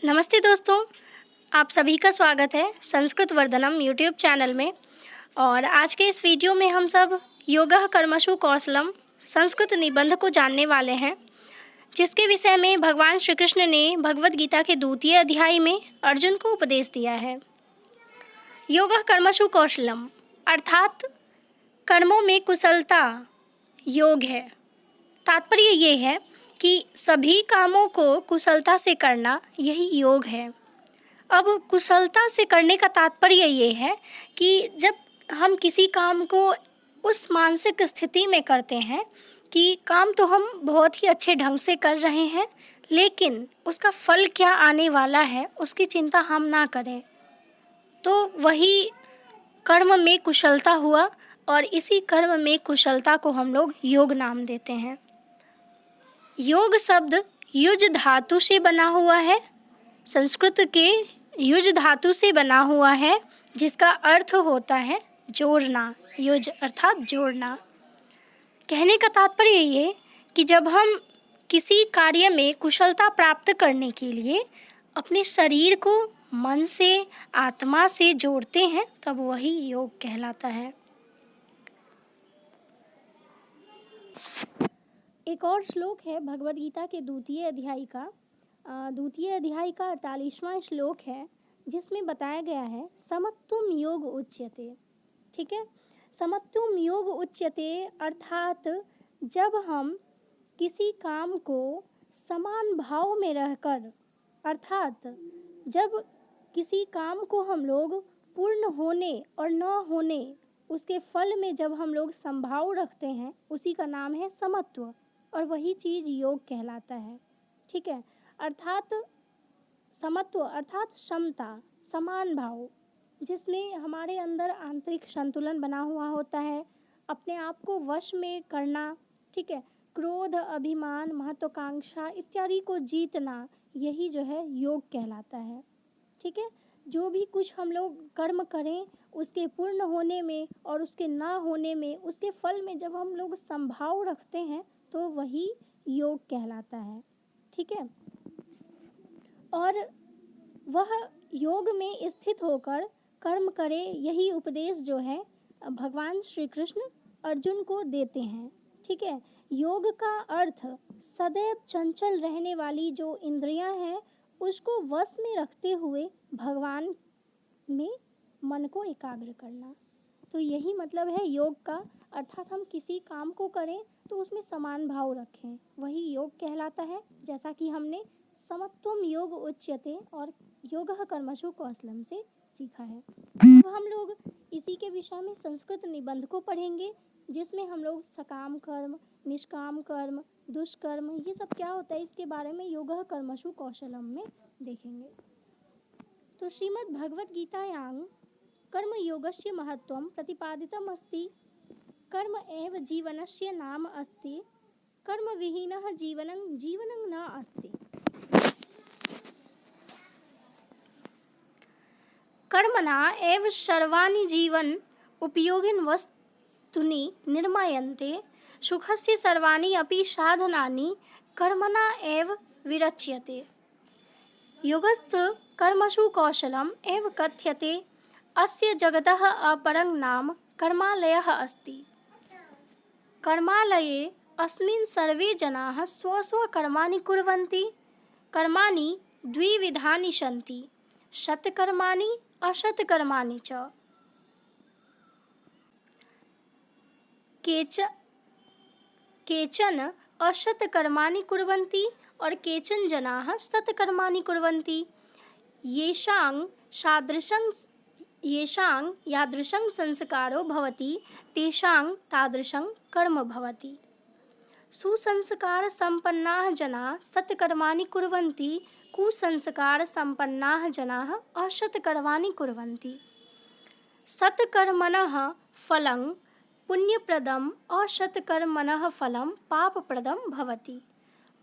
नमस्ते दोस्तों, आप सभी का स्वागत है संस्कृत वर्धनम यूट्यूब चैनल में। और आज के इस वीडियो में हम सब योगः कर्मसु कौशलम संस्कृत निबंध को जानने वाले हैं, जिसके विषय में भगवान श्री कृष्ण ने भगवद गीता के 2वें अध्याय में अर्जुन को उपदेश दिया है। योगः कर्मसु कौशलम अर्थात कर्मों में कुशलता योग है। तात्पर्य ये है कि सभी कामों को कुशलता से करना यही योग है। अब कुशलता से करने का तात्पर्य ये है कि जब हम किसी काम को उस मानसिक स्थिति में करते हैं कि काम तो हम बहुत ही अच्छे ढंग से कर रहे हैं, लेकिन उसका फल क्या आने वाला है उसकी चिंता हम ना करें, तो वही कर्म में कुशलता हुआ। और इसी कर्म में कुशलता को हम लोग योग नाम देते हैं। योग शब्द युज धातु से बना हुआ है, संस्कृत के युज धातु से बना हुआ है, जिसका अर्थ होता है जोड़ना। युज अर्थात जोड़ना। कहने का तात्पर्य ये कि जब हम किसी कार्य में कुशलता प्राप्त करने के लिए अपने शरीर को मन से आत्मा से जोड़ते हैं, तब वही योग कहलाता है। एक और श्लोक है भगवद गीता के 2वें अध्याय का 48वां श्लोक है, जिसमें बताया गया है समत्वम योग उच्यते। ठीक है, समत्वम योग उच्यते अर्थात जब हम किसी काम को समान भाव में रहकर, अर्थात जब किसी काम को हम लोग पूर्ण होने और न होने उसके फल में जब हम लोग समभाव रखते हैं, उसी का नाम है समत्व, और वही चीज़ योग कहलाता है। ठीक है, अर्थात समत्व अर्थात क्षमता, समान भाव, जिसमें हमारे अंदर आंतरिक संतुलन बना हुआ होता है, अपने आप को वश में करना। ठीक है, क्रोध, अभिमान, महत्वाकांक्षा इत्यादि को जीतना, यही जो है योग कहलाता है। ठीक है, जो भी कुछ हम लोग कर्म करें उसके पूर्ण होने में और उसके ना होने में, उसके फल में जब हम लोग संभाव रखते हैं, तो वही योग कहलाता है। ठीक है, और वह योग में स्थित होकर कर्म करे, यही उपदेश जो है भगवान श्री कृष्ण अर्जुन को देते हैं। ठीक है, योग का अर्थ सदैव चंचल रहने वाली जो इंद्रियां हैं उसको वश में रखते हुए भगवान में मन को एकाग्र करना। तो यही मतलब है योग का, अर्थात हम किसी काम को करें तो उसमें समान भाव रखें, वही योग कहलाता है। जैसा कि हमने समत्वम योग उच्यते और योगः कर्मसु कौशलम से सीखा है। तो हम लोग इसी के विषय में संस्कृत निबंध को पढ़ेंगे, जिसमें हम लोग सकाम कर्म, निष्काम कर्म, दुष्कर्म, ये सब क्या होता है इसके बारे में योगः कर्मसु कौशलम में देखेंगे। तो श्रीमद् भगवद गीतायां कर्म योगस्य महत्वं प्रतिपादितम् अस्ति। कर्म एव जीवनस्य नाम अस्ति। कर्म विहीनः जीवनं जीवनं न अस्ति। कर्मणा एव सर्वाणि जीवन उपयोगिन वस्तूनि निर्मायन्ते। सुखस्य सर्वाणि अपि साधनानि कर्मणा एव विरच्यते। योगस्थ कर्मसु कौशलम एव कथ्यते। अस्य जगतः अपरं नाम कर्मालयः अस्ति। कर्मालये अस्मिन् सर्वे जनाः स्वस्वकर्माणि कुर्वन्ति। कर्माणि द्विविधानि सन्ति, सत्कर्माणि असत्कर्माणि च। केचन असत्कर्माणि कुर्वन्ति और केचन जनाः सत्कर्माणि कुर्वन्ति। येषां यादृशं संस्कारो भवति तेषां तादृशं कर्म भवति। सुसंस्कारसम्पन्नाः जनाः सत्कर्माणि कुर्वन्ति, कुसंस्कारसम्पन्नाः जनाः असत्कर्माणि कुर्वन्ति। सत्कर्मणः फलं पुण्यप्रदम्, असत्कर्मणः फलं पापप्रदं भवति।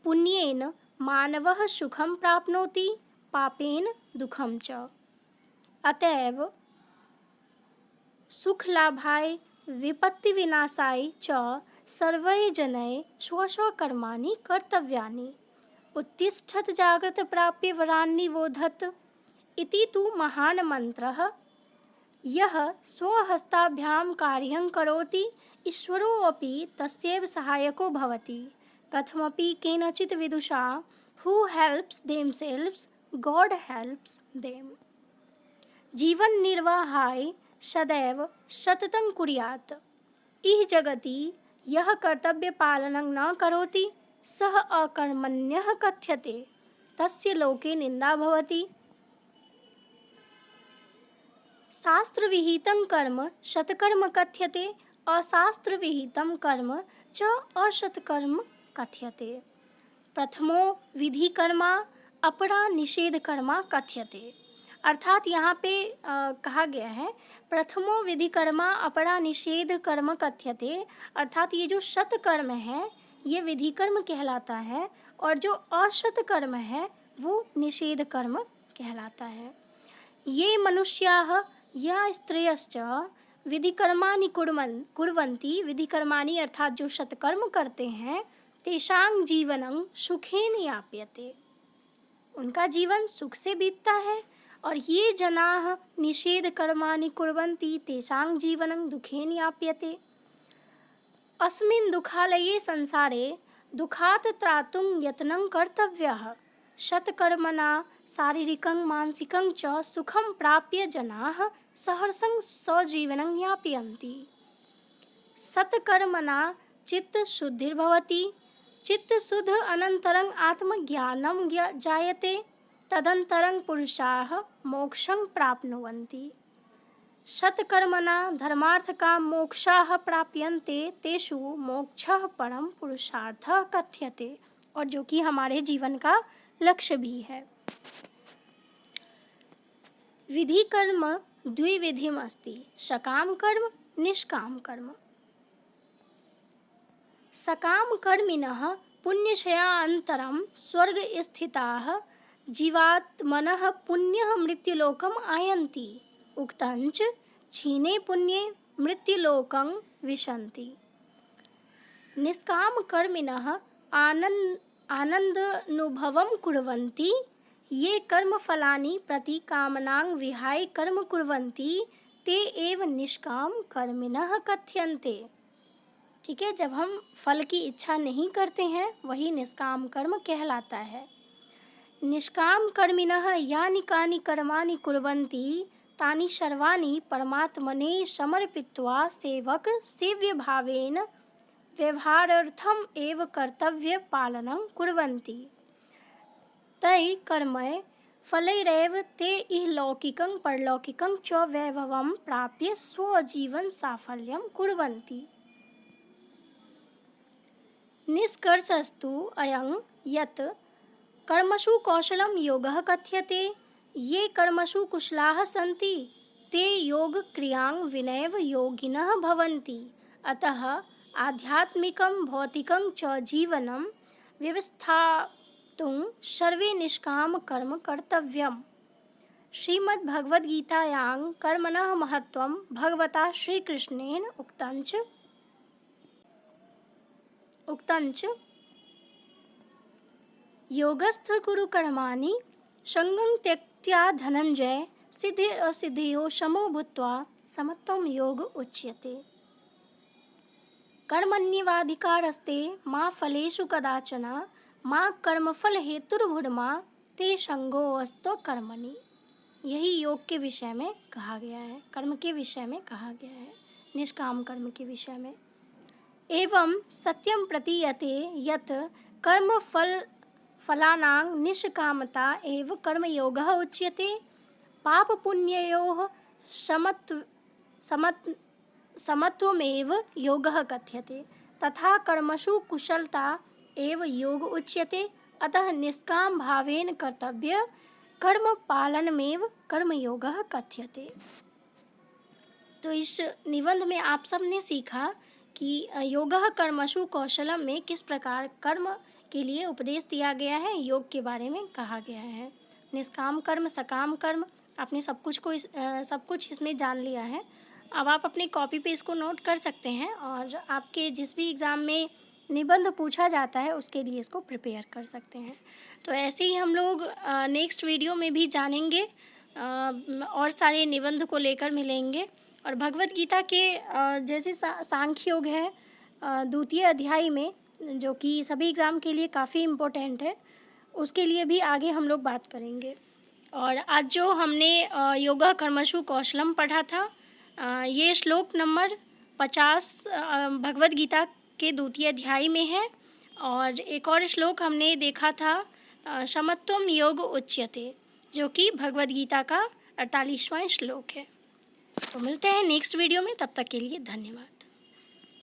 पुण्येन मानवः सुखं प्राप्नोति, पापेन दुःखं च। अतएव सुखलाभाय विपत्तिविनाशाय च सर्वैः जनैः स्वस्वकर्माणि कर्तव्यानि। उत्तिष्ठत जागृत प्राप्य वरान् निबोधत इति तु महान् मन्त्रः। यः स्वहस्ताभ्यां कार्यं करोति ईश्वरोऽपि तस्यैव सहायको भवति। कथमपि केनचित् विदुषा who helps themselves god helps them. जीवन निर्वाहाय सदैव सततं कुर्यात्। इह जगति यः कर्तव्य पालनं न करोति सः अकर्मण्यः कथ्यते, तस्य लोके निंदा भवति। शास्त्रविहितं कर्म सत्कर्म कथ्यते, अशास्त्रविहितं कर्म च असत्कर्म कथ्यते। प्रथमो विधि कर्मा अपरा निषेध कर्मा कथ्यते। अर्थात यहाँ पे कहा गया है प्रथमो विधि कर्मा अपरा निषेध कर्म कथ्यते, अर्थात ये जो सत कर्म है ये विधि कर्म कहलाता है और जो असत कर्म है वो निषेध कर्म कहलाता है। ये मनुष्याः या स्त्रियश्च विधिकर्माणि कुर्वन्ति, विधिकर्माणि अर्थात जो सत्कर्म करते हैं, तेषां जीवनं सुखेन याप्यते, उनका जीवन सुख से बीतता है। और ये जनाः निषेध कर्माणि कुर्वन्ति तेषां जीवनं दुखेन याप्यते। अस्मिन् दुःखालये संसारे दुःखात् त्रातुं यत्नं कर्तव्यः। सत्कर्मणा शारीरिकं मानसिकं च सुखं प्राप्य जनाः सहर्षं स्वजीवनं यापयन्ति। सत्कर्मणा चित्तशुद्धिर्भवति। चित्तशुद्ध अनन्तरं आत्मज्ञानं जायते, तदनन्तरं पुरुषाः मोक्षं प्राप्नुवन्ति। सत्कर्मणा धर्मार्थकाम मोक्षाः प्राप्यन्ते, तेषु मोक्षः परम पुरुषार्थः कथ्यते, और जो कि हमारे जीवन का लक्ष्य भी है। विधि कर्म द्विविधिम अस्ति, सकाम कर्म निष्काम कर्म। सकाम कर्मिणः पुण्यक्षयान्तरं स्वर्गस्थिताः जीवात्मनः पुण्यः मृत्युलोकम् आयन्ति, उक्तञ्च क्षीणे पुण्ये मृत्युलोकं विशन्ति। निष्काम कर्मिणः आनन्दानुभवं कुर्वन्ति। ये कर्मफलानि प्रति कामनां विहाय कर्म कुर्वन्ति ते एव निष्काम कर्मिणः कथ्यन्ते। ठीक है, जब हम फल की इच्छा नहीं करते हैं वही निष्काम कर्म कहलाता है। निष्काम कर्मिणः यानि कानि कर्माणि कुर्वन्ति तानि सर्वाणि परमात्मने समर्पित्वा सेवक सेव्य भावेन व्यवहारार्थम एव कर्तव्य पालनं कुर्वन्ति। तै कर्मै फलैरेव ते इहलौकिकं परलौकिकं च वैभवं प्राप्य स्वजीवन साफल्यं कुर्वन्ति। निष्कर्षस्तु अयं यत् कर्मसु कौशलं योगः कथ्यते। ये कर्मसु कुशलाः सन्ति ते योगक्रियां विनैव योगिनः भवन्ति। अतः आध्यात्मिकं भौतिकं च जीवनं व्यवस्थातुं सर्वे निष्काम कर्म कर्तव्यम्। श्रीमद्भगवद्गीतायां कर्मणः महत्त्वं भगवता श्रीकृष्णेन उक्तञ्च योगस्थ कुरु कर्माणि संगं त्यक्त्वा धनंजय सिद्धि असिद्धियों समो भूत्वा समत्वं योग उच्यते। कर्मण्येवाधिकारस्ते मा फलेषु कदाचन मा कर्मफल हेतुर्भुर्मा ते संगोऽस्तु कर्मणि। यही योग के विषय में कहा गया है, कर्म के विषय में कहा गया है, निष्काम कर्म के विषय में। एवं सत्यं प्रतीयते यत् फलानां निष्कामता एव कर्मयोगः उच्यते। पाप पुण्ययोः समत्वमेव योगः कथ्यते, तथा कर्मसु कुशलता एव योग उच्यते। अतः निष्काम भावेन कर्तव्य कर्म पालनमेव कर्मयोगः कथ्यते। तो इस निबंध में आप सबने सीखा कि योगः कर्मसु कौशलम में किस प्रकार कर्म के लिए उपदेश दिया गया है, योग के बारे में कहा गया है। निष्काम कर्म, सकाम कर्म, आपने सब कुछ इसमें जान लिया है। अब आप अपनी कॉपी पे इसको नोट कर सकते हैं और आपके जिस भी एग्ज़ाम में निबंध पूछा जाता है उसके लिए इसको प्रिपेयर कर सकते हैं। तो ऐसे ही हम लोग नेक्स्ट वीडियो में भी जानेंगे, और सारे निबंध को लेकर मिलेंगे। और भगवत गीता के जैसे सांख्य योग है द्वितीय अध्याय में, जो कि सभी एग्ज़ाम के लिए काफ़ी इम्पोर्टेंट है, उसके लिए भी आगे हम लोग बात करेंगे। और आज जो हमने योगा कर्मसु कौशलम पढ़ा था, ये श्लोक नंबर 50 भगवत गीता के द्वितीय अध्याय में है। और एक और श्लोक हमने देखा था समत्वम योग उच्यते, जो कि भगवत गीता का 48वां श्लोक है। तो मिलते हैं नेक्स्ट वीडियो में, तब तक के लिए धन्यवाद।